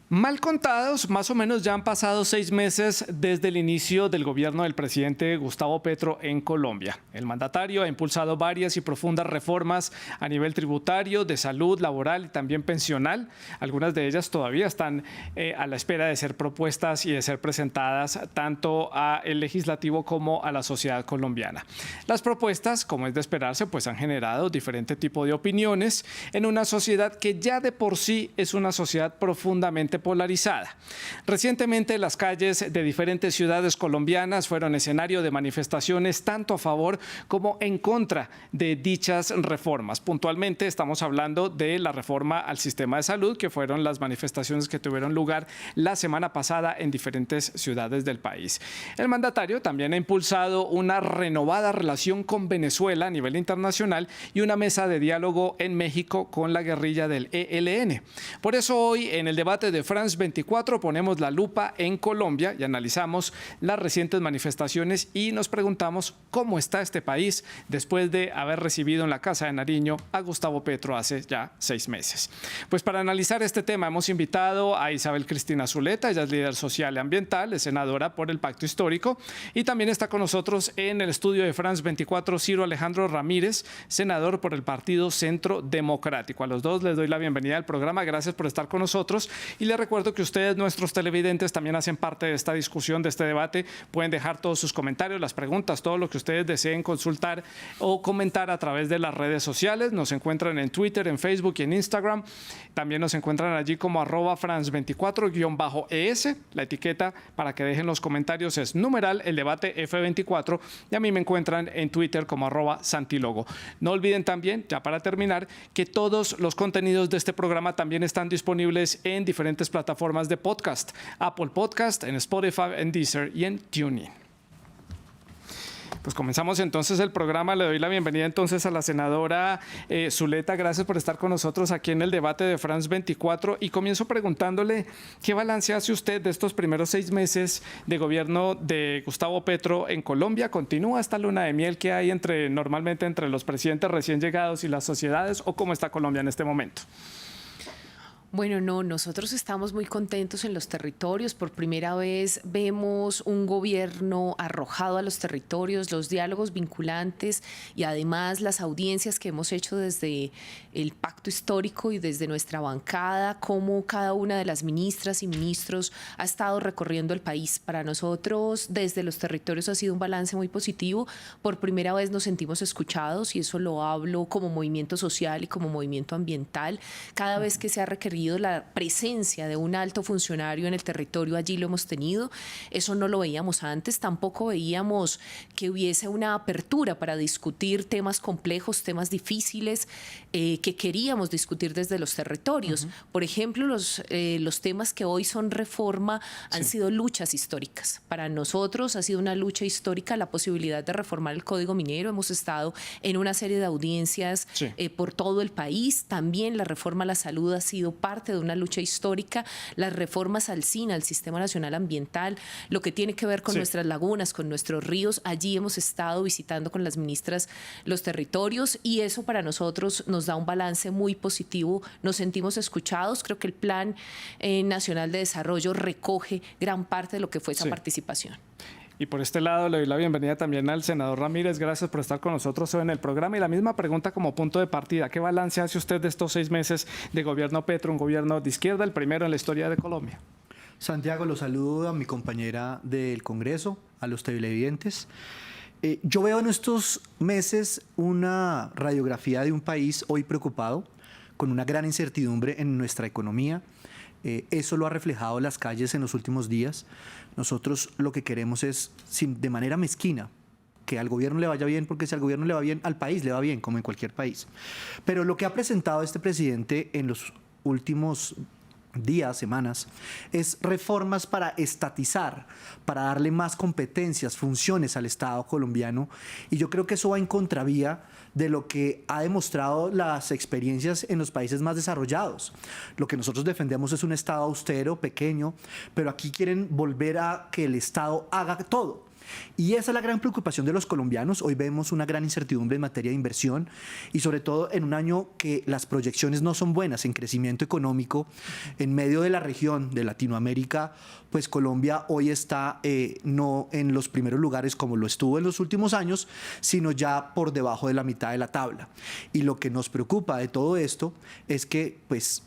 Mal contados, más o menos ya han pasado 6 meses desde el inicio del gobierno del presidente Gustavo Petro en Colombia. El mandatario ha impulsado varias y profundas reformas a nivel tributario, de salud, laboral y también pensional. Algunas de ellas todavía están a la espera de ser propuestas y de ser presentadas tanto al legislativo como a la sociedad colombiana. Las propuestas, como es de esperarse, pues han generado diferente tipo de opiniones en una sociedad que ya de por sí es una sociedad profundamente polarizada. Recientemente las calles de diferentes ciudades colombianas fueron escenario de manifestaciones tanto a favor como en contra de dichas reformas. Puntualmente estamos hablando de la reforma al sistema de salud, que fueron las manifestaciones que tuvieron lugar la semana pasada en diferentes ciudades del país. El mandatario también ha impulsado una renovada relación con Venezuela a nivel internacional y una mesa de diálogo en México con la guerrilla del ELN. Por eso hoy en el debate de France 24 ponemos la lupa en Colombia y analizamos las recientes manifestaciones y nos preguntamos cómo está este país después de haber recibido en la Casa de Nariño a Gustavo Petro hace ya 6 meses. Pues para analizar este tema hemos invitado a Isabel Cristina Zuleta, ella es líder social y ambiental, es senadora por el Pacto Histórico, y también está con nosotros en el estudio de France 24 Ciro Alejandro Ramírez, senador por el Partido Centro Democrático. A los dos les doy la bienvenida al programa, gracias por estar con nosotros. Y les recuerdo que ustedes, nuestros televidentes, también hacen parte de esta discusión, de este debate. Pueden dejar todos sus comentarios, las preguntas, todo lo que ustedes deseen consultar o comentar a través de las redes sociales. Nos encuentran en Twitter, en Facebook y en Instagram. También nos encuentran allí como @France24_ES. La etiqueta para que dejen los comentarios es numeral el debate F24. Y a mí me encuentran en Twitter como @Santilogo. No olviden también, ya para terminar, que todos los contenidos de este programa también están disponibles en diferentes plataformas de podcast, Apple Podcast, en Spotify, en Deezer y en TuneIn. Pues comenzamos entonces el programa. Le doy la bienvenida entonces a la senadora Zuleta. Gracias por estar con nosotros aquí en el debate de France 24. Y comienzo preguntándole qué balance hace usted de estos primeros 6 meses de gobierno de Gustavo Petro en Colombia. ¿Continúa esta luna de miel que hay normalmente entre los presidentes recién llegados y las sociedades, o cómo está Colombia en este momento? Bueno, no, nosotros estamos muy contentos en los territorios. Por primera vez vemos un gobierno arrojado a los territorios, los diálogos vinculantes y además las audiencias que hemos hecho desde el Pacto Histórico y desde nuestra bancada, cómo cada una de las ministras y ministros ha estado recorriendo el país. Para nosotros, desde los territorios ha sido un balance muy positivo. Por primera vez nos sentimos escuchados y eso lo hablo como movimiento social y como movimiento ambiental. Cada vez que se ha requerido la presencia de un alto funcionario en el territorio, allí lo hemos tenido. Eso no lo veíamos antes, tampoco veíamos que hubiese una apertura para discutir temas complejos, temas difíciles que queríamos discutir desde los territorios. Por ejemplo, los temas que hoy son reforma han sido luchas históricas. Para nosotros ha sido una lucha histórica la posibilidad de reformar el Código Minero. Hemos estado en una serie de audiencias por todo el país. También la reforma a la salud ha sido parte de una lucha histórica, las reformas al SINA, al Sistema Nacional Ambiental, lo que tiene que ver con nuestras lagunas, con nuestros ríos. Allí hemos estado visitando con las ministras los territorios y eso para nosotros nos da un balance muy positivo. Nos sentimos escuchados. Creo que el Plan Nacional de Desarrollo recoge gran parte de lo que fue esa participación. Y por este lado le doy la bienvenida también al senador Ramírez. Gracias por estar con nosotros hoy en el programa. Y la misma pregunta como punto de partida. ¿Qué balance hace usted de estos 6 meses de gobierno Petro, un gobierno de izquierda, el primero en la historia de Colombia? Santiago, lo saludo a mi compañera del Congreso, a los televidentes. Yo veo en estos meses una radiografía de un país hoy preocupado, con una gran incertidumbre en nuestra economía. Eso lo ha reflejado las calles en los últimos días. Nosotros lo que queremos es, de manera mezquina, que al gobierno le vaya bien, porque si al gobierno le va bien, al país le va bien, como en cualquier país. Pero lo que ha presentado este presidente en los últimos días, semanas, es reformas para estatizar, para darle más competencias, funciones al Estado colombiano, y yo creo que eso va en contravía de lo que ha demostrado las experiencias en los países más desarrollados. Lo que nosotros defendemos es un Estado austero, pequeño, pero aquí quieren volver a que el Estado haga todo. Y esa es la gran preocupación de los colombianos. Hoy vemos una gran incertidumbre en materia de inversión y sobre todo en un año que las proyecciones no son buenas en crecimiento económico. En medio de la región de Latinoamérica, pues Colombia hoy está no en los primeros lugares como lo estuvo en los últimos años, sino ya por debajo de la mitad de la tabla. Y lo que nos preocupa de todo esto es que pues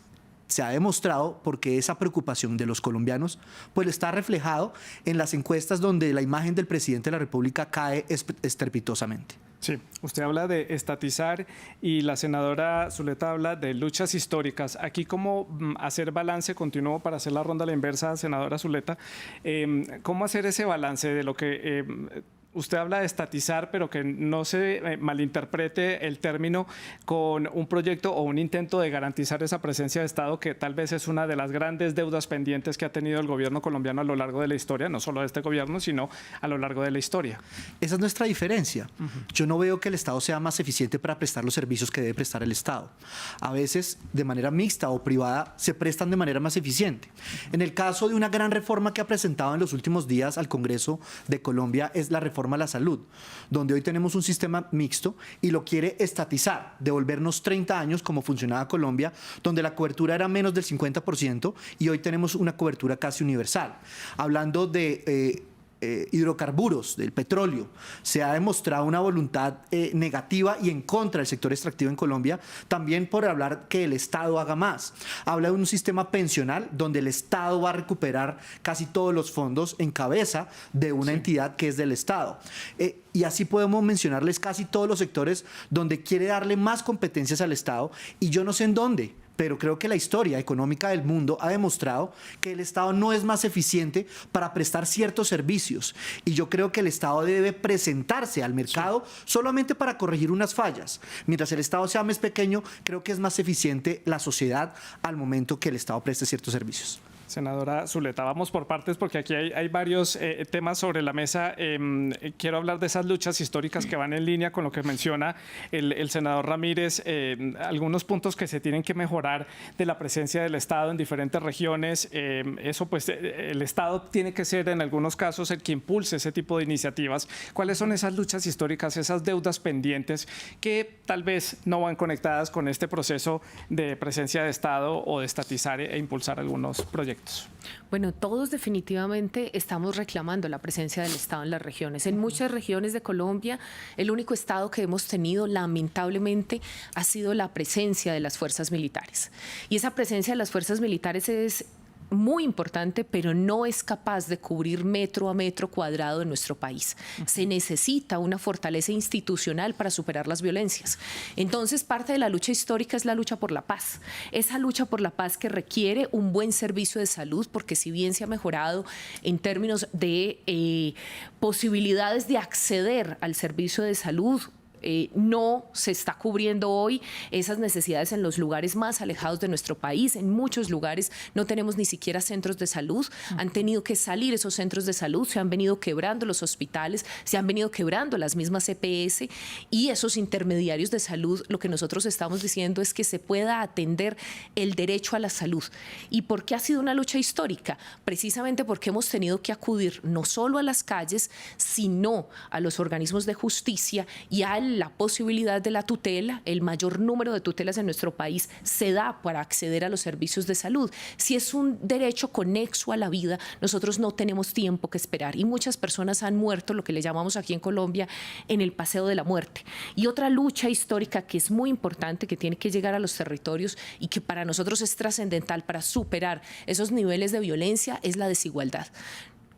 se ha demostrado, porque esa preocupación de los colombianos pues está reflejado en las encuestas donde la imagen del presidente de la República cae estrepitosamente. Sí, usted habla de estatizar y la senadora Zuleta habla de luchas históricas. Aquí, ¿cómo hacer balance continuo para hacer la ronda a la inversa, senadora Zuleta? ¿Cómo hacer ese balance de lo que usted habla de estatizar, pero que no se malinterprete el término con un proyecto o un intento de garantizar esa presencia de Estado, que tal vez es una de las grandes deudas pendientes que ha tenido el gobierno colombiano a lo largo de la historia, no solo de este gobierno, sino a lo largo de la historia? Esa es nuestra diferencia. Yo no veo que el Estado sea más eficiente para prestar los servicios que debe prestar el Estado. A veces, de manera mixta o privada, se prestan de manera más eficiente. En el caso de una gran reforma que ha presentado en los últimos días al Congreso de Colombia es la reforma a la salud, donde hoy tenemos un sistema mixto y lo quiere estatizar, devolvernos 30 años como funcionaba Colombia, donde la cobertura era menos del 50% y hoy tenemos una cobertura casi universal. Hablando de hidrocarburos, del petróleo, se ha demostrado una voluntad negativa y en contra del sector extractivo en Colombia, también por hablar que el Estado haga más. Habla de un sistema pensional donde el Estado va a recuperar casi todos los fondos en cabeza de una entidad que es del Estado. Y así podemos mencionarles casi todos los sectores donde quiere darle más competencias al Estado, y yo no sé en dónde, pero creo que la historia económica del mundo ha demostrado que el Estado no es más eficiente para prestar ciertos servicios. Y yo creo que el Estado debe presentarse al mercado solamente para corregir unas fallas. Mientras el Estado sea más pequeño, creo que es más eficiente la sociedad al momento que el Estado preste ciertos servicios. Senadora Zuleta, vamos por partes porque aquí hay varios temas sobre la mesa. Quiero hablar de esas luchas históricas que van en línea con lo que menciona el senador Ramírez, algunos puntos que se tienen que mejorar de la presencia del Estado en diferentes regiones. Eso pues el Estado tiene que ser en algunos casos el que impulse ese tipo de iniciativas. ¿Cuáles son esas luchas históricas, esas deudas pendientes que tal vez no van conectadas con este proceso de presencia de Estado o de estatizar e impulsar algunos proyectos? Bueno, todos definitivamente estamos reclamando la presencia del Estado en las regiones. En muchas regiones de Colombia, el único Estado que hemos tenido, lamentablemente, ha sido la presencia de las fuerzas militares. Y esa presencia de las fuerzas militares es muy importante, pero no es capaz de cubrir metro a metro cuadrado de nuestro país. Se necesita una fortaleza institucional para superar las violencias. Entonces, parte de la lucha histórica es la lucha por la paz. Esa lucha por la paz que requiere un buen servicio de salud, porque si bien se ha mejorado en términos de posibilidades de acceder al servicio de salud, no se está cubriendo hoy esas necesidades en los lugares más alejados de nuestro país. En muchos lugares no tenemos ni siquiera centros de salud. Han tenido que salir esos centros de salud, se han venido quebrando los hospitales, se han venido quebrando las mismas EPS y esos intermediarios de salud. Lo que nosotros estamos diciendo es que se pueda atender el derecho a la salud. ¿Y por qué ha sido una lucha histórica? Precisamente porque hemos tenido que acudir no solo a las calles, sino a los organismos de justicia y a la posibilidad de la tutela. El mayor número de tutelas en nuestro país se da para acceder a los servicios de salud. Si es un derecho conexo a la vida, nosotros no tenemos tiempo que esperar y muchas personas han muerto, lo que le llamamos aquí en Colombia, en el paseo de la muerte. Y otra lucha histórica que es muy importante, que tiene que llegar a los territorios y que para nosotros es trascendental para superar esos niveles de violencia, es la desigualdad.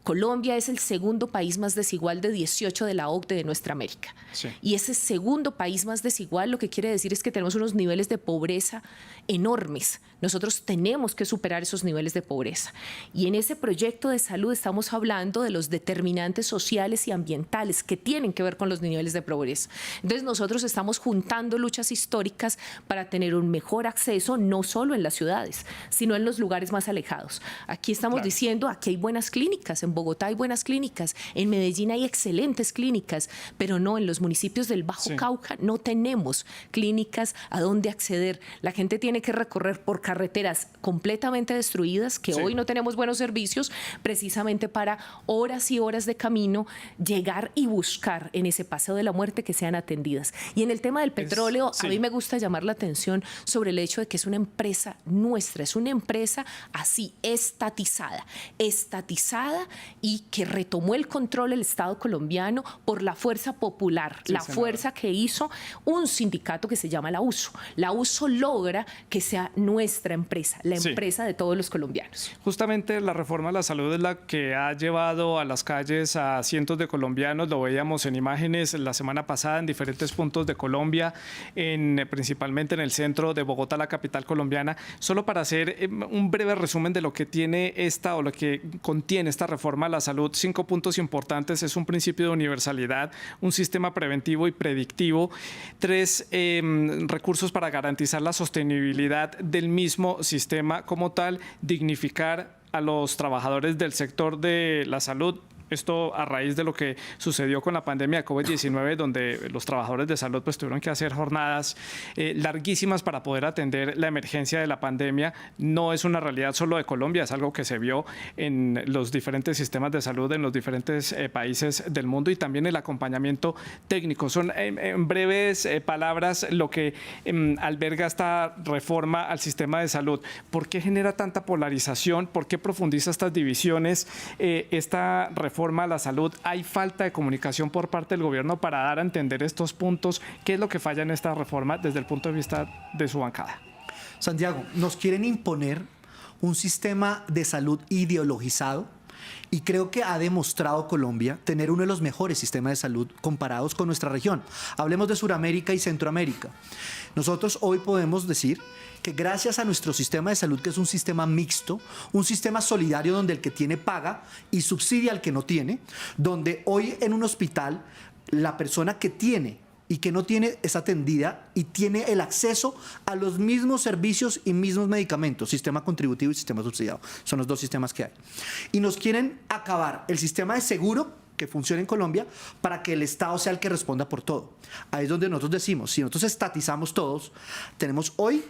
Colombia es el segundo país más desigual de 18 de la OCDE de nuestra América. Sí. Y ese segundo país más desigual lo que quiere decir es que tenemos unos niveles de pobreza enormes. Nosotros tenemos que superar esos niveles de pobreza. Y en ese proyecto de salud estamos hablando de los determinantes sociales y ambientales que tienen que ver con los niveles de pobreza. Entonces nosotros estamos juntando luchas históricas para tener un mejor acceso, no solo en las ciudades, sino en los lugares más alejados. Aquí estamos diciendo, aquí hay buenas clínicas en En Bogotá hay buenas clínicas, en Medellín hay excelentes clínicas, pero no, en los municipios del Bajo Cauca no tenemos clínicas a donde acceder. La gente tiene que recorrer por carreteras completamente destruidas, que hoy no tenemos buenos servicios, precisamente para horas y horas de camino llegar y buscar en ese paseo de la muerte que sean atendidas. Y en el tema del petróleo, a mí me gusta llamar la atención sobre el hecho de que es una empresa nuestra, es una empresa así estatizada y que retomó el control el Estado colombiano por la fuerza popular, la fuerza que hizo un sindicato que se llama la USO. La USO logra que sea nuestra empresa, la empresa de todos los colombianos. Justamente la reforma a la salud es la que ha llevado a las calles a cientos de colombianos, lo veíamos en imágenes la semana pasada en diferentes puntos de Colombia, principalmente en el centro de Bogotá, la capital colombiana. Solo para hacer un breve resumen de lo que tiene esta o lo que contiene esta reforma a la salud, 5 puntos importantes: es un principio de universalidad, un sistema preventivo y predictivo, 3 recursos para garantizar la sostenibilidad del mismo sistema como tal, dignificar a los trabajadores del sector de la salud. Esto a raíz de lo que sucedió con la pandemia de COVID-19, donde los trabajadores de salud pues tuvieron que hacer jornadas larguísimas para poder atender la emergencia de la pandemia. No es una realidad solo de Colombia, es algo que se vio en los diferentes sistemas de salud en los diferentes países del mundo, y también el acompañamiento técnico. Son en breves palabras lo que alberga esta reforma al sistema de salud. ¿Por qué genera tanta polarización? ¿Por qué profundiza estas divisiones esta reforma a la salud? ¿Hay falta de comunicación por parte del gobierno para dar a entender estos puntos? ¿Qué es lo que falla en esta reforma desde el punto de vista de su bancada? Santiago, nos quieren imponer un sistema de salud ideologizado, y creo que ha demostrado Colombia tener uno de los mejores sistemas de salud comparados con nuestra región. Hablemos de Sudamérica y Centroamérica. Nosotros hoy podemos decir que gracias a nuestro sistema de salud, que es un sistema mixto, un sistema solidario donde el que tiene paga y subsidia al que no tiene, donde hoy en un hospital la persona que tiene y que no tiene es atendida y tiene el acceso a los mismos servicios y mismos medicamentos, sistema contributivo y sistema subsidiado. Son los dos sistemas que hay. Y nos quieren acabar el sistema de seguro que funciona en Colombia para que el Estado sea el que responda por todo. Ahí es donde nosotros decimos, si nosotros estatizamos todos, tenemos hoy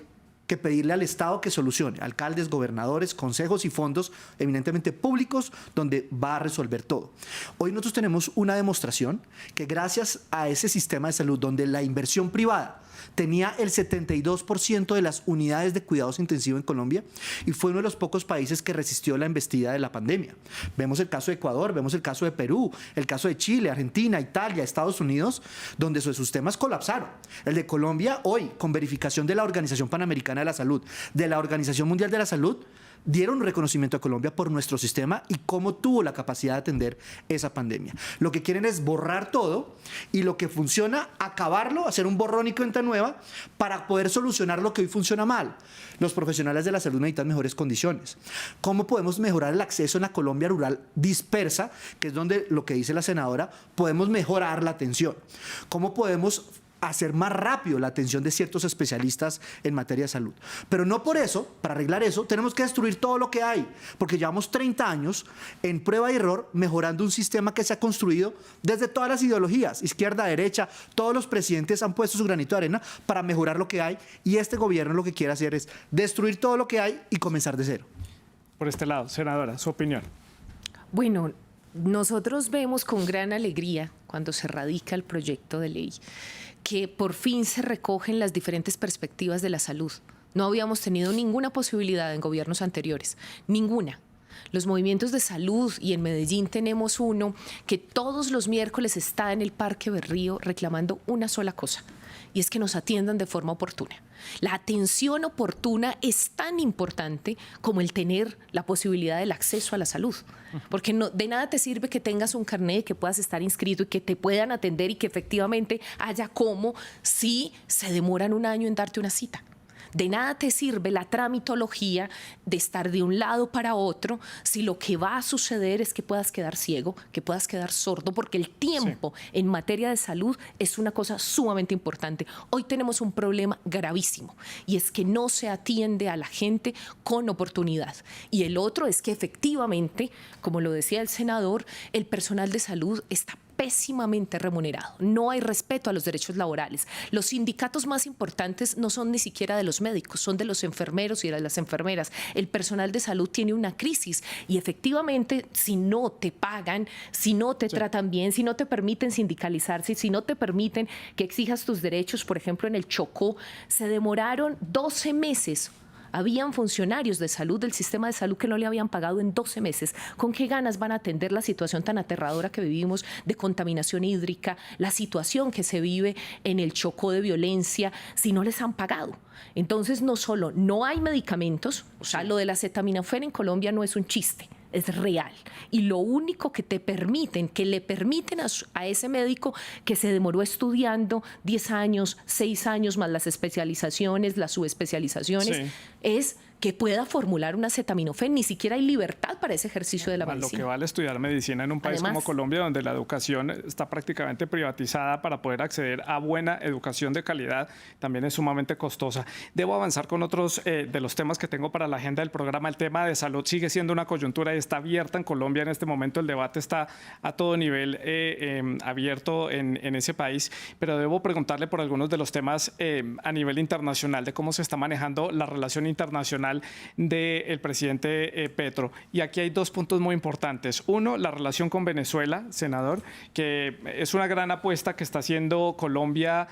que pedirle al Estado que solucione, alcaldes, gobernadores, consejos y fondos eminentemente públicos donde va a resolver todo. Hoy nosotros tenemos una demostración que gracias a ese sistema de salud donde la inversión privada tenía el 72% de las unidades de cuidados intensivos en Colombia y fue uno de los pocos países que resistió la embestida de la pandemia. Vemos el caso de Ecuador, vemos el caso de Perú, el caso de Chile, Argentina, Italia, Estados Unidos, donde sus sistemas colapsaron. El de Colombia hoy, con verificación de la Organización Panamericana de la Salud, de la Organización Mundial de la Salud, dieron un reconocimiento a Colombia por nuestro sistema y cómo tuvo la capacidad de atender esa pandemia. Lo que quieren es borrar todo y lo que funciona, acabarlo, hacer un borrón y cuenta nueva para poder solucionar lo que hoy funciona mal. Los profesionales de la salud necesitan mejores condiciones. ¿Cómo podemos mejorar el acceso en la Colombia rural dispersa, que es donde, lo que dice la senadora, podemos mejorar la atención? ¿Cómo podemos hacer más rápido la atención de ciertos especialistas en materia de salud? Pero no por eso, para arreglar eso, tenemos que destruir todo lo que hay, porque llevamos 30 años en prueba y error mejorando un sistema que se ha construido desde todas las ideologías, izquierda, derecha, todos los presidentes han puesto su granito de arena para mejorar lo que hay, y este gobierno lo que quiere hacer es destruir todo lo que hay y comenzar de cero. Por este lado, senadora, su opinión. Bueno, nosotros vemos con gran alegría cuando se radica el proyecto de ley que por fin se recogen las diferentes perspectivas de la salud. No habíamos tenido ninguna posibilidad en gobiernos anteriores, ninguna. Los movimientos de salud, y en Medellín tenemos uno que todos los miércoles está en el Parque Berrío reclamando una sola cosa, y es que nos atiendan de forma oportuna. La atención oportuna es tan importante como el tener la posibilidad del acceso a la salud, porque de nada te sirve que tengas un carnet, que puedas estar inscrito y que te puedan atender y que efectivamente haya cómo si se demoran un año en darte una cita. De nada te sirve la tramitología de estar de un lado para otro si lo que va a suceder es que puedas quedar ciego, que puedas quedar sordo, porque el tiempo en materia de salud es una cosa sumamente importante. Hoy tenemos un problema gravísimo y es que no se atiende a la gente con oportunidad. Y el otro es que efectivamente, como lo decía el senador, el personal de salud está pésimamente remunerado. No hay respeto a los derechos laborales. Los sindicatos más importantes no son ni siquiera de los médicos, son de los enfermeros y de las enfermeras. El personal de salud tiene una crisis y efectivamente, si no te pagan, si no te tratan bien, si no te permiten sindicalizarse, si no te permiten que exijas tus derechos, por ejemplo, en el Chocó, se demoraron 12 meses. Habían funcionarios de salud, del sistema de salud, que no le habían pagado en 12 meses. ¿Con qué ganas van a atender la situación tan aterradora que vivimos de contaminación hídrica, la situación que se vive en el Chocó de violencia, si no les han pagado? Entonces, no solo no hay medicamentos, o sea, lo del acetaminofén en Colombia no es un chiste, es real. Y lo único que le permiten a ese médico que se demoró estudiando 10 años, 6 años, más las especializaciones, las subespecializaciones, es que pueda formular un acetaminofén. Ni siquiera hay libertad para ese ejercicio de la medicina. Lo que vale estudiar medicina en un país como Colombia, donde la educación está prácticamente privatizada, para poder acceder a buena educación de calidad, también es sumamente costosa. Debo avanzar con otros de los temas que tengo para la agenda del programa. El tema de salud sigue siendo una coyuntura y está abierta en Colombia en este momento. El debate está a todo nivel abierto en ese país, pero debo preguntarle por algunos de los temas a nivel internacional, de cómo se está manejando la relación internacional del presidente Petro. Y aquí hay dos puntos muy importantes. Uno, la relación con Venezuela, senador, que es una gran apuesta que está haciendo Colombia.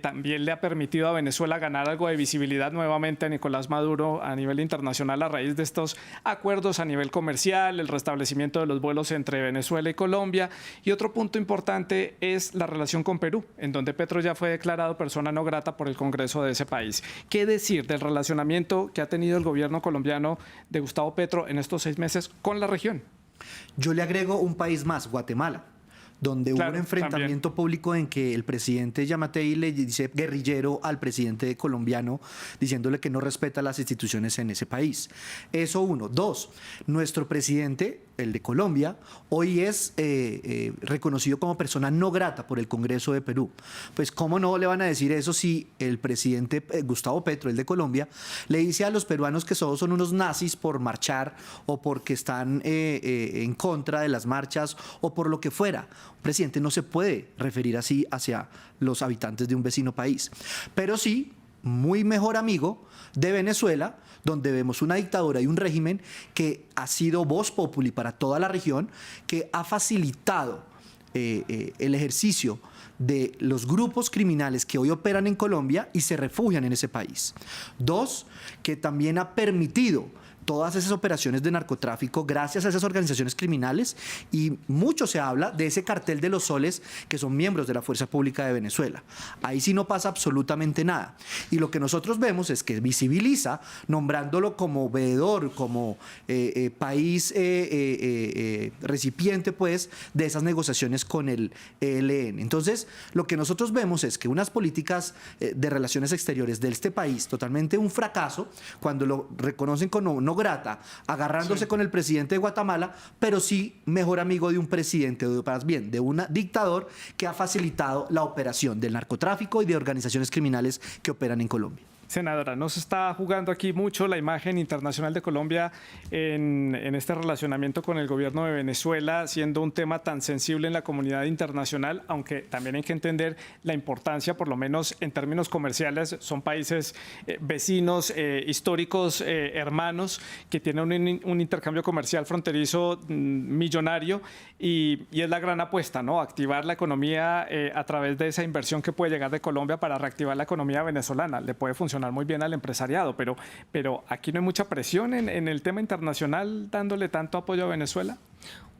También le ha permitido a Venezuela ganar algo de visibilidad nuevamente a Nicolás Maduro a nivel internacional a raíz de estos acuerdos a nivel comercial, el restablecimiento de los vuelos entre Venezuela y Colombia. Y otro punto importante es la relación con Perú, en donde Petro ya fue declarado persona no grata por el Congreso de ese país. ¿Qué decir del relacionamiento que ha tenido el gobierno colombiano de Gustavo Petro en estos 6 meses con la región? Yo le agrego un país más, Guatemala, donde hubo un enfrentamiento público en que el presidente Yamatei le dice guerrillero al presidente colombiano, diciéndole que no respeta las instituciones en ese país. Eso uno. Dos, nuestro presidente, el de Colombia, hoy es reconocido como persona no grata por el Congreso de Perú. Pues cómo no le van a decir eso si el presidente Gustavo Petro, el de Colombia, le dice a los peruanos que todos son unos nazis por marchar o porque están en contra de las marchas o por lo que fuera. Un presidente no se puede referir así hacia los habitantes de un vecino país. Pero sí, muy mejor amigo de Venezuela, donde vemos una dictadura y un régimen que ha sido voz populi para toda la región, que ha facilitado el ejercicio de los grupos criminales que hoy operan en Colombia y se refugian en ese país. Dos, que también ha permitido todas esas operaciones de narcotráfico gracias a esas organizaciones criminales, y mucho se habla de ese cartel de los soles que son miembros de la Fuerza Pública de Venezuela. Ahí sí no pasa absolutamente nada. Y lo que nosotros vemos es que visibiliza, nombrándolo como veedor, como país recipiente pues de esas negociaciones con el ELN. Entonces, lo que nosotros vemos es que unas políticas de relaciones exteriores de este país, totalmente un fracaso, cuando lo reconocen como no grata, agarrándose con el presidente de Guatemala, pero sí mejor amigo de un presidente, o más bien de un dictador que ha facilitado la operación del narcotráfico y de organizaciones criminales que operan en Colombia. Senadora, no se está jugando aquí mucho la imagen internacional de Colombia en este relacionamiento con el gobierno de Venezuela, siendo un tema tan sensible en la comunidad internacional, aunque también hay que entender la importancia, por lo menos en términos comerciales, son países vecinos, históricos, hermanos, que tienen un intercambio comercial fronterizo millonario, y es la gran apuesta, ¿no? Activar la economía a través de esa inversión que puede llegar de Colombia para reactivar la economía venezolana. Le puede funcionar muy bien al empresariado, pero aquí no hay mucha presión en el tema internacional dándole tanto apoyo a Venezuela.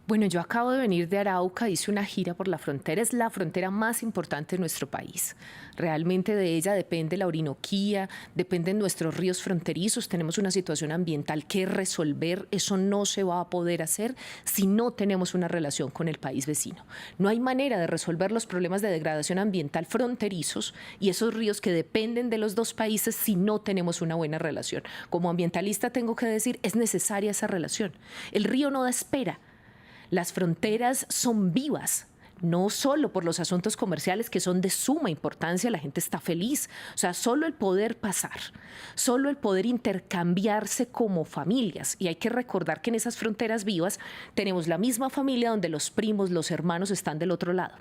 Bueno, yo acabo de venir de Arauca, hice una gira por la frontera, es la frontera más importante de nuestro país. Realmente de ella depende la Orinoquía, dependen nuestros ríos fronterizos, tenemos una situación ambiental que resolver, eso no se va a poder hacer si no tenemos una relación con el país vecino. No hay manera de resolver los problemas de degradación ambiental fronterizos y esos ríos que dependen de los dos países si no tenemos una buena relación. Como ambientalista tengo que decir, es necesaria esa relación. El río no da espera. Las fronteras son vivas, no solo por los asuntos comerciales que son de suma importancia, la gente está feliz. O sea, solo el poder pasar, solo el poder intercambiarse como familias. Y hay que recordar que en esas fronteras vivas tenemos la misma familia donde los primos, los hermanos están del otro lado.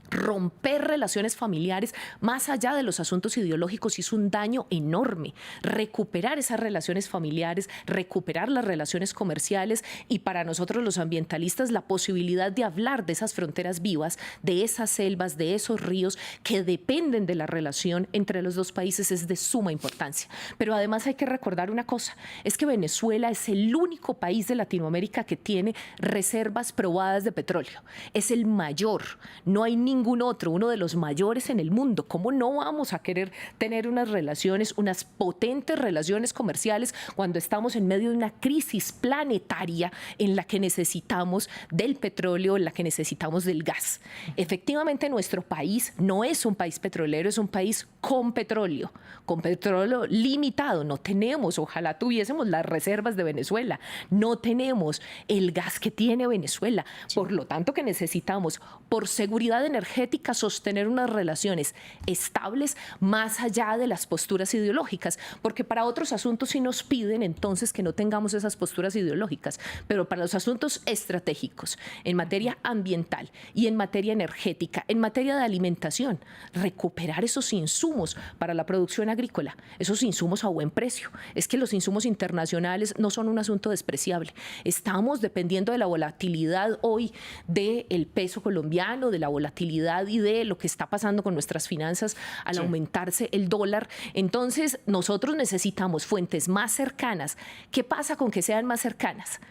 Romper relaciones familiares más allá de los asuntos ideológicos hizo un daño enorme. Recuperar esas relaciones familiares, recuperar las relaciones comerciales y para nosotros los ambientalistas la posibilidad de hablar de esas fronteras vivas, de esas selvas, de esos ríos que dependen de la relación entre los dos países es de suma importancia. Pero además hay que recordar una cosa, es que Venezuela es el único país de Latinoamérica que tiene reservas probadas de petróleo. Es el mayor, no hay ningún otro, uno de los mayores en el mundo. ¿Cómo no vamos a querer tener unas relaciones, unas potentes relaciones comerciales cuando estamos en medio de una crisis planetaria en la que necesitamos del petróleo, en la que necesitamos del gas? Efectivamente, nuestro país no es un país petrolero, es un país con petróleo limitado. No tenemos, ojalá tuviésemos las reservas de Venezuela, no tenemos el gas que tiene Venezuela. Por lo tanto, que necesitamos, por seguridad energética, sostener unas relaciones estables más allá de las posturas ideológicas, porque para otros asuntos sí nos piden entonces que no tengamos esas posturas ideológicas, pero para los asuntos estratégicos, en materia ambiental y en materia energética, en materia de alimentación, recuperar esos insumos para la producción agrícola, esos insumos a buen precio. Es que los insumos internacionales no son un asunto despreciable. Estamos dependiendo de la volatilidad hoy del peso colombiano, de la volatilidad y de lo que está pasando con nuestras finanzas al aumentarse el dólar. Entonces, nosotros necesitamos fuentes más cercanas. ¿Qué pasa con que sean más cercanas?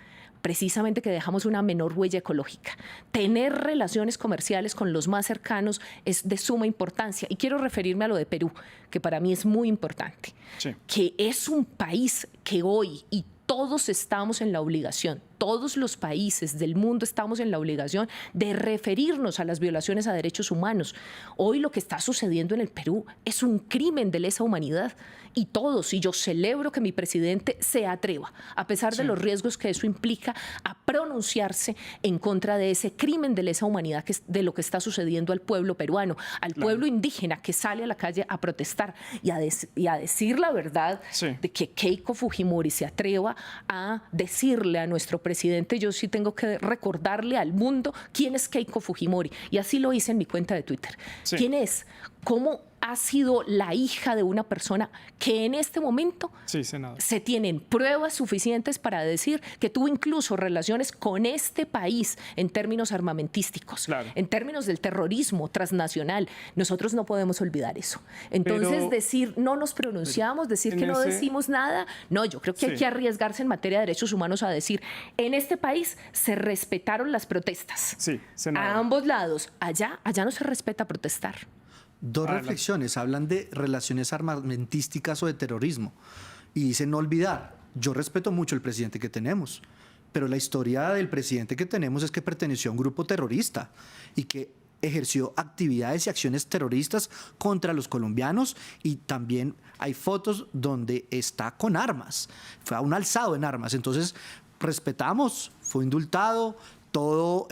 Precisamente que dejamos una menor huella ecológica. Tener relaciones comerciales con los más cercanos es de suma importancia. Y quiero referirme a lo de Perú, que para mí es muy importante. Sí. Que es un país que hoy, y todos estamos en la obligación, todos los países del mundo estamos en la obligación de referirnos a las violaciones a derechos humanos. Hoy lo que está sucediendo en el Perú es un crimen de lesa humanidad y todos, y yo celebro que mi presidente se atreva, a pesar de los riesgos que eso implica, a pronunciarse en contra de ese crimen de lesa humanidad de lo que está sucediendo al pueblo peruano, al pueblo indígena que sale a la calle a protestar y a decir la verdad de que Keiko Fujimori se atreva a decirle a nuestro presidente, yo sí tengo que recordarle al mundo quién es Keiko Fujimori, y así lo hice en mi cuenta de Twitter. ¿Quién es? ¿Cómo ha sido la hija de una persona que en este momento se tienen pruebas suficientes para decir que tuvo incluso relaciones con este país en términos armamentísticos, en términos del terrorismo transnacional? Nosotros no podemos olvidar eso. Entonces, decir no nos pronunciamos, decir que no decimos nada, no, yo creo que hay que arriesgarse en materia de derechos humanos a decir, en este país se respetaron las protestas. A ambos lados. Allá no se respeta protestar. Dos reflexiones. Hablan de relaciones armamentísticas o de terrorismo. Y dicen no olvidar. Yo respeto mucho el presidente que tenemos, pero la historia del presidente que tenemos es que perteneció a un grupo terrorista y que ejerció actividades y acciones terroristas contra los colombianos, y también hay fotos donde está con armas. Fue a un alzado en armas. Entonces, respetamos, fue indultado, todo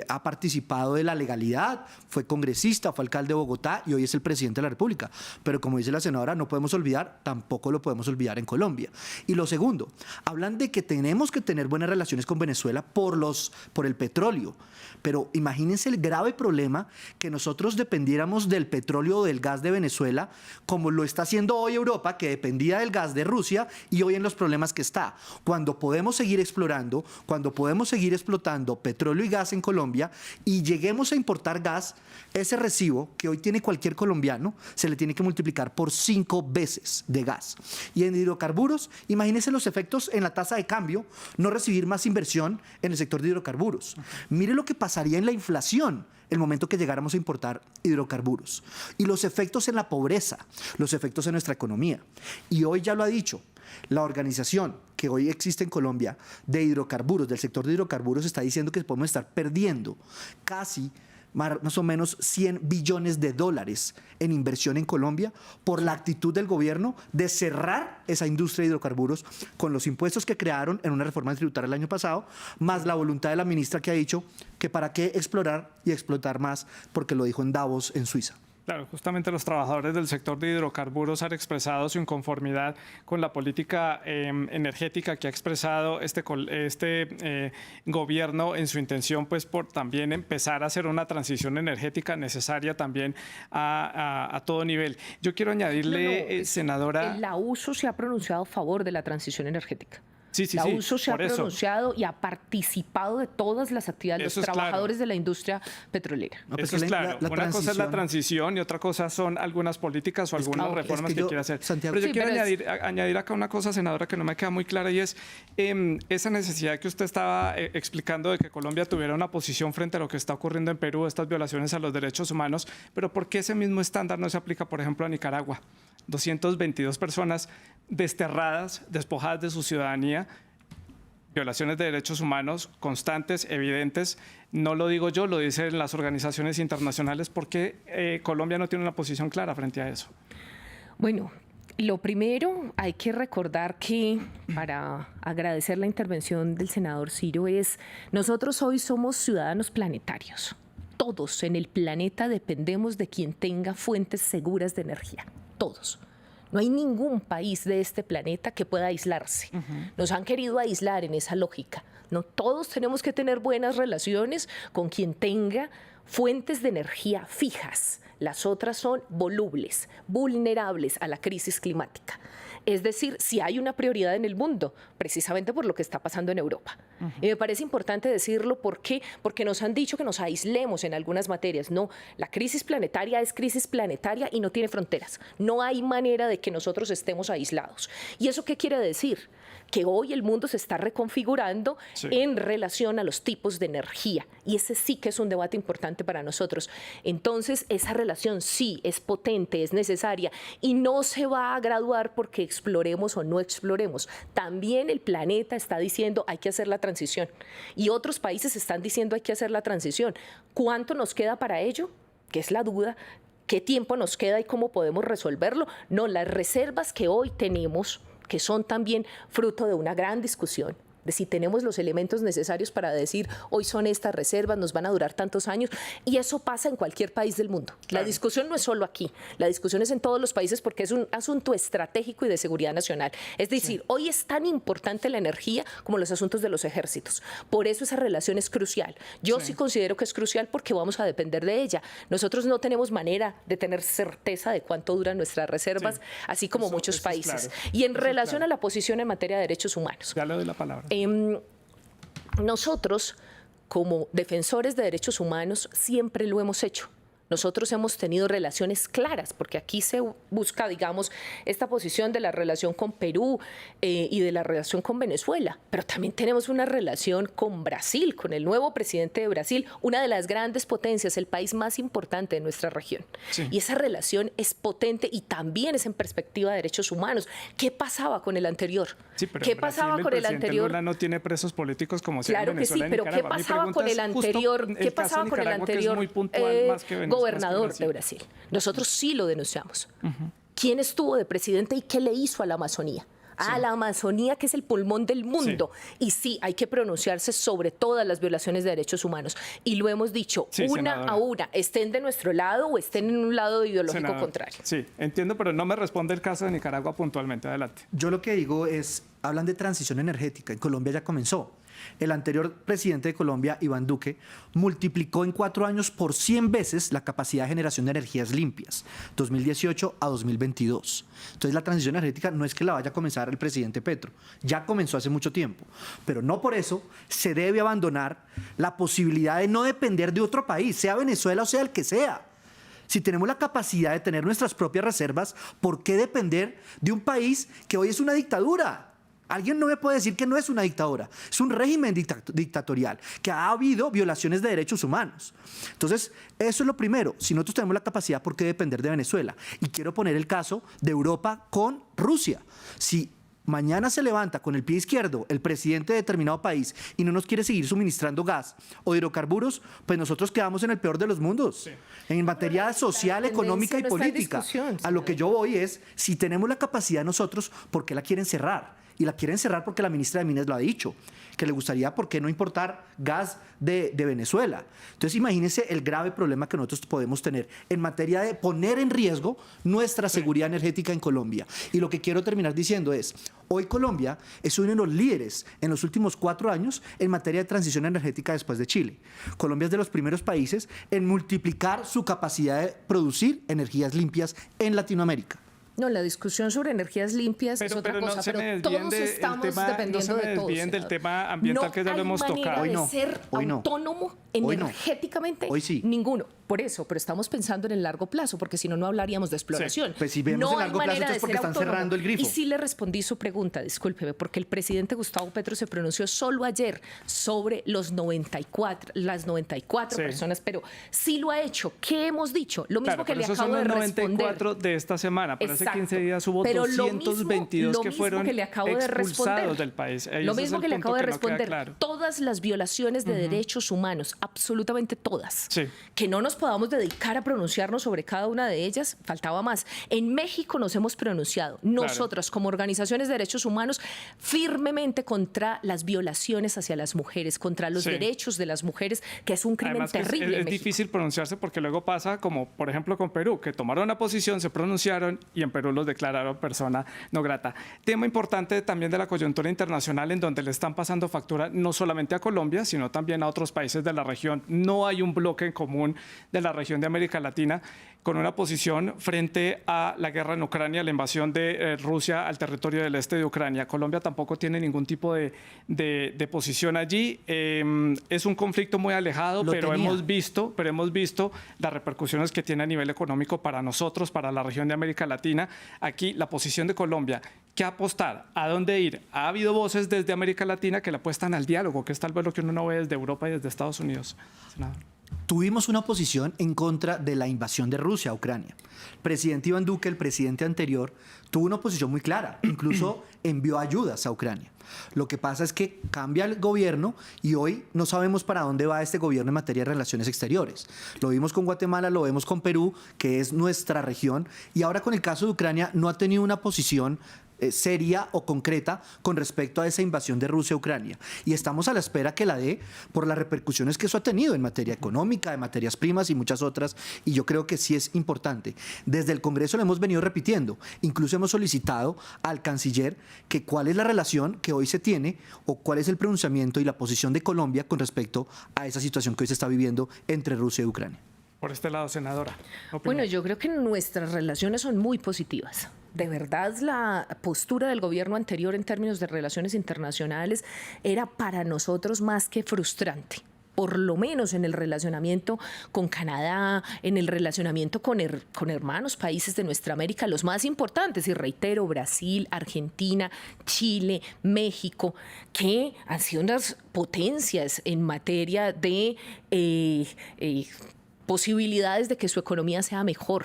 ha participado de la legalidad, fue congresista, fue alcalde de Bogotá y hoy es el presidente de la República. Pero como dice la senadora, no podemos olvidar, tampoco lo podemos olvidar en Colombia. Y lo segundo, hablan de que tenemos que tener buenas relaciones con Venezuela por el petróleo. Pero imagínense el grave problema que nosotros dependiéramos del petróleo o del gas de Venezuela, como lo está haciendo hoy Europa, que dependía del gas de Rusia y hoy en los problemas que está. Cuando podemos seguir explorando, cuando podemos seguir explotando explotando petróleo y gas en Colombia y lleguemos a importar gas, ese recibo que hoy tiene cualquier colombiano se le tiene que multiplicar por 5 veces de gas. Y en hidrocarburos, imagínense los efectos en la tasa de cambio, no recibir más inversión en el sector de hidrocarburos. Mire lo que pasaría en la inflación el momento que llegáramos a importar hidrocarburos. Y los efectos en la pobreza, los efectos en nuestra economía. Y hoy ya lo ha dicho, la organización que hoy existe en Colombia de hidrocarburos, del sector de hidrocarburos, está diciendo que podemos estar perdiendo casi más o menos 100 billones de dólares en inversión en Colombia por la actitud del gobierno de cerrar esa industria de hidrocarburos con los impuestos que crearon en una reforma tributaria el año pasado, más la voluntad de la ministra que ha dicho que para qué explorar y explotar más, porque lo dijo en Davos, en Suiza. Claro, justamente los trabajadores del sector de hidrocarburos han expresado su inconformidad con la política energética que ha expresado este gobierno en su intención, pues, por también empezar a hacer una transición energética necesaria también a todo nivel. Yo quiero añadirle, senadora... La USO se ha pronunciado a favor de la transición energética. Sí, la USO se ha pronunciado y ha participado de todas las actividades, eso los trabajadores de la industria petrolera. No, eso es claro. Una cosa es la transición y otra cosa son algunas políticas o algunas reformas que quiere hacer. Santiago, pero yo quiero añadir acá una cosa, senadora, que no me queda muy clara, y es esa necesidad que usted estaba explicando de que Colombia tuviera una posición frente a lo que está ocurriendo en Perú, estas violaciones a los derechos humanos, pero ¿por qué ese mismo estándar no se aplica, por ejemplo, a Nicaragua? 222 personas desterradas, despojadas de su ciudadanía, violaciones de derechos humanos constantes, evidentes. No lo digo yo, lo dicen las organizaciones internacionales. ¿Por qué Colombia no tiene una posición clara frente a eso? Bueno, lo primero, hay que recordar que, para agradecer la intervención del senador Ciro, nosotros hoy somos ciudadanos planetarios. Todos en el planeta dependemos de quien tenga fuentes seguras de energía. Todos. No hay ningún país de este planeta que pueda aislarse. Nos han querido aislar en esa lógica. No, todos tenemos que tener buenas relaciones con quien tenga fuentes de energía fijas. Las otras son volubles, vulnerables a la crisis climática. Es decir, si hay una prioridad en el mundo, precisamente por lo que está pasando en Europa. Y me parece importante decirlo, ¿por qué? Porque nos han dicho que nos aislemos en algunas materias. No, la crisis planetaria es crisis planetaria y no tiene fronteras. No hay manera de que nosotros estemos aislados. ¿Y eso qué quiere decir? Que hoy el mundo se está reconfigurando en relación a los tipos de energía. Y ese sí que es un debate importante para nosotros. Entonces, esa relación sí es potente, es necesaria y no se va a graduar porque exploremos o no exploremos. También el planeta está diciendo hay que hacer la transición y otros países están diciendo hay que hacer la transición. ¿Cuánto nos queda para ello? Que es la duda. ¿Qué tiempo nos queda y cómo podemos resolverlo? No, las reservas que hoy tenemos, que son también fruto de una gran discusión, de si tenemos los elementos necesarios para decir hoy son estas reservas, nos van a durar tantos años, y eso pasa en cualquier país del mundo. Claro. La discusión no es solo aquí, la discusión es en todos los países porque es un asunto estratégico y de seguridad nacional. Es decir, hoy es tan importante la energía como los asuntos de los ejércitos. Por eso esa relación es crucial. Yo sí considero que es crucial porque vamos a depender de ella. Nosotros no tenemos manera de tener certeza de cuánto duran nuestras reservas, así como muchos países. Claro. Y en relación a la posición en materia de derechos humanos. Ya le doy la palabra. Nosotros, como defensores de derechos humanos, siempre lo hemos hecho. Nosotros hemos tenido relaciones claras, porque aquí se busca, digamos, esta posición de la relación con Perú y de la relación con Venezuela, pero también tenemos una relación con Brasil, con el nuevo presidente de Brasil, una de las grandes potencias, el país más importante de nuestra región. Sí. Y esa relación es potente y también es en perspectiva de derechos humanos. ¿Qué pasaba con el anterior? Sí, pero ¿Qué pasaba con el anterior? Lula no tiene presos políticos como si claro en Venezuela, que sí, pero ¿qué pasaba con el anterior? ¿Qué pasaba con el anterior? Gobernador de Brasil. Nosotros sí lo denunciamos. ¿Quién estuvo de presidente y qué le hizo a la Amazonía? A la Amazonía, que es el pulmón del mundo. Y sí, hay que pronunciarse sobre todas las violaciones de derechos humanos. Y lo hemos dicho una a una, estén de nuestro lado o estén en un lado ideológico contrario. Sí, entiendo, pero no me responde el caso de Nicaragua puntualmente. Adelante. Yo lo que digo es, hablan de transición energética. En Colombia ya comenzó. El anterior presidente de Colombia, Iván Duque, multiplicó en 4 años por 100 veces la capacidad de generación de energías limpias, 2018 a 2022. Entonces la transición energética no es que la vaya a comenzar el presidente Petro, ya comenzó hace mucho tiempo, pero no por eso se debe abandonar la posibilidad de no depender de otro país, sea Venezuela o sea el que sea. Si tenemos la capacidad de tener nuestras propias reservas, ¿por qué depender de un país que hoy es una dictadura? Alguien no me puede decir que no es una dictadura, es un régimen dictatorial, que ha habido violaciones de derechos humanos. Entonces, eso es lo primero. Si nosotros tenemos la capacidad, ¿por qué depender de Venezuela? Y quiero poner el caso de Europa con Rusia. Si mañana se levanta con el pie izquierdo el presidente de determinado país y no nos quiere seguir suministrando gas o hidrocarburos, pues nosotros quedamos en el peor de los mundos. Sí. En materia social, económica y política. A lo que yo voy es, si tenemos la capacidad nosotros, ¿por qué la quieren cerrar? Y la quieren cerrar porque la ministra de Minas lo ha dicho, que le gustaría, ¿por qué no importar gas de Venezuela? Entonces, imagínense el grave problema que nosotros podemos tener en materia de poner en riesgo nuestra seguridad energética en Colombia. Y lo que quiero terminar diciendo es, hoy Colombia es uno de los líderes en los últimos 4 años en materia de transición energética después de Chile. Colombia es de los primeros países en multiplicar su capacidad de producir energías limpias en Latinoamérica. No, la discusión sobre energías limpias es otra cosa, pero todos estamos dependiendo de todos. Del tema ambiental que ya lo hemos tocado. Hoy no hay manera de ser autónomo energéticamente, hoy sí. Ninguno. Por eso, pero estamos pensando en el largo plazo, porque si no, no hablaríamos de exploración. Sí. Pues si vemos el largo plazo, entonces porque están cerrando el grifo. Y sí le respondí su pregunta, discúlpeme, porque el presidente Gustavo Petro se pronunció solo ayer sobre las 94 personas, pero sí lo ha hecho. ¿Qué hemos dicho? Lo mismo que le acabo de responder. Son los 94 de esta semana, pero hace 15 días hubo 222 que fueron expulsados del país. Lo mismo que le acabo de responder. Todas las violaciones de derechos humanos, absolutamente todas, que no nos podamos dedicar a pronunciarnos sobre cada una de ellas, faltaba más. En México nos hemos pronunciado, nosotras como organizaciones de derechos humanos, firmemente contra las violaciones hacia las mujeres, contra los derechos de las mujeres, que es un crimen terrible. Es difícil pronunciarse porque luego pasa como, por ejemplo, con Perú, que tomaron una posición, se pronunciaron y en Perú los declararon persona no grata. Tema importante también de la coyuntura internacional en donde le están pasando factura no solamente a Colombia, sino también a otros países de la región. No hay un bloque en común de la región de América Latina con una posición frente a la guerra en Ucrania, la invasión de Rusia al territorio del este de Ucrania. Colombia tampoco tiene ningún tipo de posición allí. Es un conflicto muy alejado, pero hemos visto las repercusiones que tiene a nivel económico para nosotros, para la región de América Latina. Aquí la posición de Colombia, ¿qué apostar? ¿A dónde ir? Ha habido voces desde América Latina que le apuestan al diálogo, que es tal vez lo que uno no ve desde Europa y desde Estados Unidos. Senador. Tuvimos una posición en contra de la invasión de Rusia a Ucrania. El presidente Iván Duque, el presidente anterior, tuvo una posición muy clara, incluso envió ayudas a Ucrania. Lo que pasa es que cambia el gobierno y hoy no sabemos para dónde va este gobierno en materia de relaciones exteriores. Lo vimos con Guatemala, lo vemos con Perú, que es nuestra región, y ahora con el caso de Ucrania no ha tenido una posición seria o concreta con respecto a esa invasión de Rusia a Ucrania. Y estamos a la espera que la dé por las repercusiones que eso ha tenido en materia económica, de materias primas y muchas otras. Y yo creo que sí es importante. Desde el Congreso lo hemos venido repitiendo. Incluso hemos solicitado al canciller que cuál es la relación que hoy se tiene o cuál es el pronunciamiento y la posición de Colombia con respecto a esa situación que hoy se está viviendo entre Rusia y Ucrania. Por este lado, senadora. Bueno, yo creo que nuestras relaciones son muy positivas. De verdad, la postura del gobierno anterior en términos de relaciones internacionales era para nosotros más que frustrante. Por lo menos en el relacionamiento con Canadá, en el relacionamiento con hermanos países de nuestra América, los más importantes, y reitero, Brasil, Argentina, Chile, México, que han sido unas potencias en materia de posibilidades de que su economía sea mejor,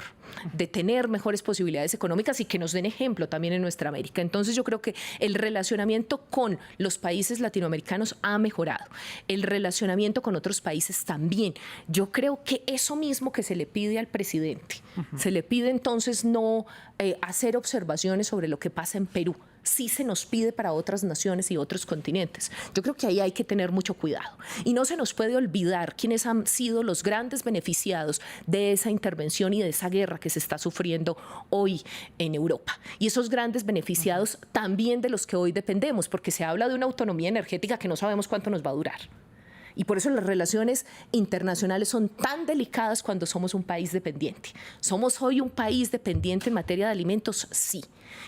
de tener mejores posibilidades económicas y que nos den ejemplo también en nuestra América. Entonces yo creo que el relacionamiento con los países latinoamericanos ha mejorado, el relacionamiento con otros países también. Yo creo que eso mismo que se le pide al presidente, se le pide entonces no hacer observaciones sobre lo que pasa en Perú, sí se nos pide para otras naciones y otros continentes. Yo creo que ahí hay que tener mucho cuidado. Y no se nos puede olvidar quiénes han sido los grandes beneficiados de esa intervención y de esa guerra que se está sufriendo hoy en Europa. Y esos grandes beneficiados también de los que hoy dependemos, porque se habla de una autonomía energética que no sabemos cuánto nos va a durar. Y por eso las relaciones internacionales son tan delicadas cuando somos un país dependiente. ¿Somos hoy un país dependiente en materia de alimentos? Sí.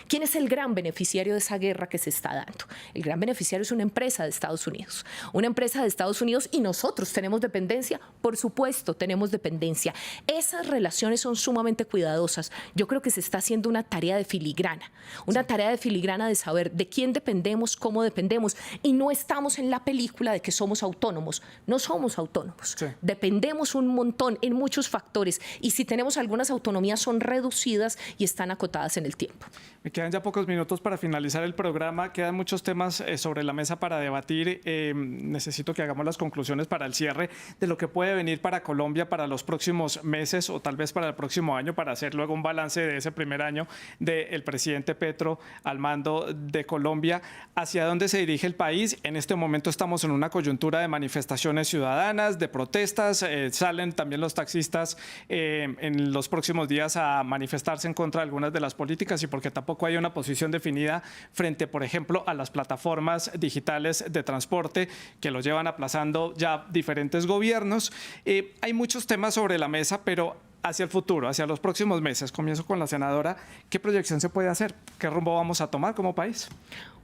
¿Quién es el gran beneficiario de esa guerra que se está dando? El gran beneficiario es una empresa de Estados Unidos. Una empresa de Estados Unidos, y nosotros tenemos dependencia, por supuesto tenemos dependencia. Esas relaciones son sumamente cuidadosas. Yo creo que se está haciendo una tarea de filigrana. Una tarea de filigrana de saber de quién dependemos, cómo dependemos. Y no estamos en la película de que somos autónomos. No somos autónomos. Sí. Dependemos un montón en muchos factores. Y si tenemos algunas autonomías son reducidas y están acotadas en el tiempo. Me quedan ya pocos minutos para finalizar el programa. Quedan muchos temas sobre la mesa para debatir. Necesito que hagamos las conclusiones para el cierre de lo que puede venir para Colombia para los próximos meses o tal vez para el próximo año, para hacer luego un balance de ese primer año del presidente Petro al mando de Colombia. ¿Hacia dónde se dirige el país? En este momento estamos en una coyuntura de manifestaciones ciudadanas, de protestas. Salen también los taxistas en los próximos días a manifestarse en contra de algunas de las políticas y porque tampoco hay una posición definida frente, por ejemplo, a las plataformas digitales de transporte que lo llevan aplazando ya diferentes gobiernos. Hay muchos temas sobre la mesa, pero hacia el futuro, hacia los próximos meses, comienzo con la senadora, ¿qué proyección se puede hacer? ¿Qué rumbo vamos a tomar como país?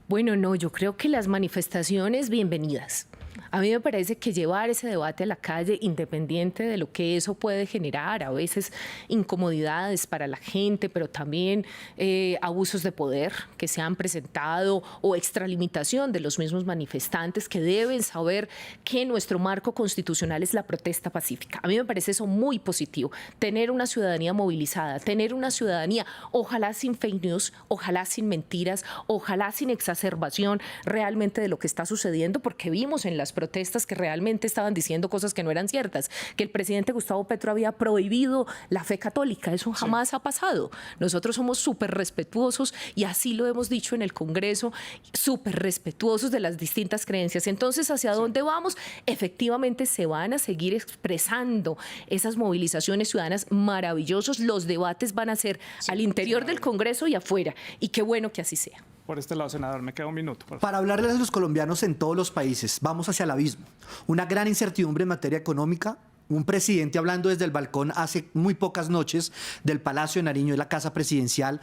Bueno, no, yo creo que las manifestaciones, bienvenidas. A mí me parece que llevar ese debate a la calle, independiente de lo que eso puede generar, a veces incomodidades para la gente, pero también abusos de poder que se han presentado o extralimitación de los mismos manifestantes que deben saber que nuestro marco constitucional es la protesta pacífica. A mí me parece eso muy positivo, tener una ciudadanía movilizada, tener una ciudadanía, ojalá sin fake news, ojalá sin mentiras, ojalá sin exacerbación realmente de lo que está sucediendo, porque vimos en las protestas que realmente estaban diciendo cosas que no eran ciertas, que el presidente Gustavo Petro había prohibido la fe católica. Eso jamás ha pasado. Nosotros somos súper respetuosos y así lo hemos dicho en el Congreso, súper respetuosos de las distintas creencias. Entonces, ¿hacia dónde vamos? Efectivamente, se van a seguir expresando esas movilizaciones ciudadanas maravillosas. Los debates van a ser al interior del Congreso y afuera. Y qué bueno que así sea. Por este lado, senador, me queda un minuto. Para hablarles a los colombianos en todos los países, vamos hacia el abismo. Una gran incertidumbre en materia económica. Un presidente hablando desde el balcón hace muy pocas noches del Palacio de Nariño, de la Casa Presidencial,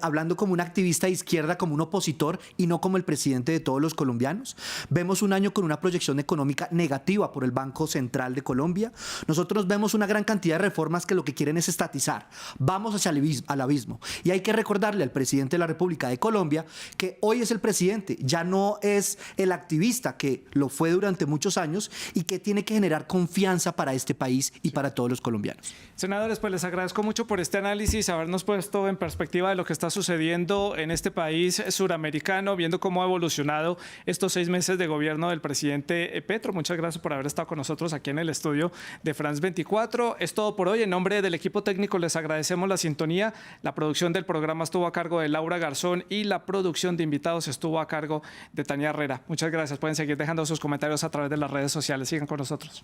hablando como un activista de izquierda, como un opositor y no como el presidente de todos los colombianos. Vemos un año con una proyección económica negativa por el Banco Central de Colombia. Nosotros vemos una gran cantidad de reformas que lo que quieren es estatizar. Vamos hacia el abismo. Y hay que recordarle al presidente de la República de Colombia que hoy es el presidente, ya no es el activista que lo fue durante muchos años y que tiene que generar confianza para este país y para todos los colombianos. Senadores, pues les agradezco mucho por este análisis, habernos puesto en perspectiva de lo que está sucediendo en este país suramericano, viendo cómo ha evolucionado estos 6 meses de gobierno del presidente Petro. Muchas gracias por haber estado con nosotros aquí en el estudio de France 24. Es todo por hoy. En nombre del equipo técnico les agradecemos la sintonía. La producción del programa estuvo a cargo de Laura Garzón y la producción de invitados estuvo a cargo de Tania Herrera. Muchas gracias. Pueden seguir dejando sus comentarios a través de las redes sociales. Sigan con nosotros.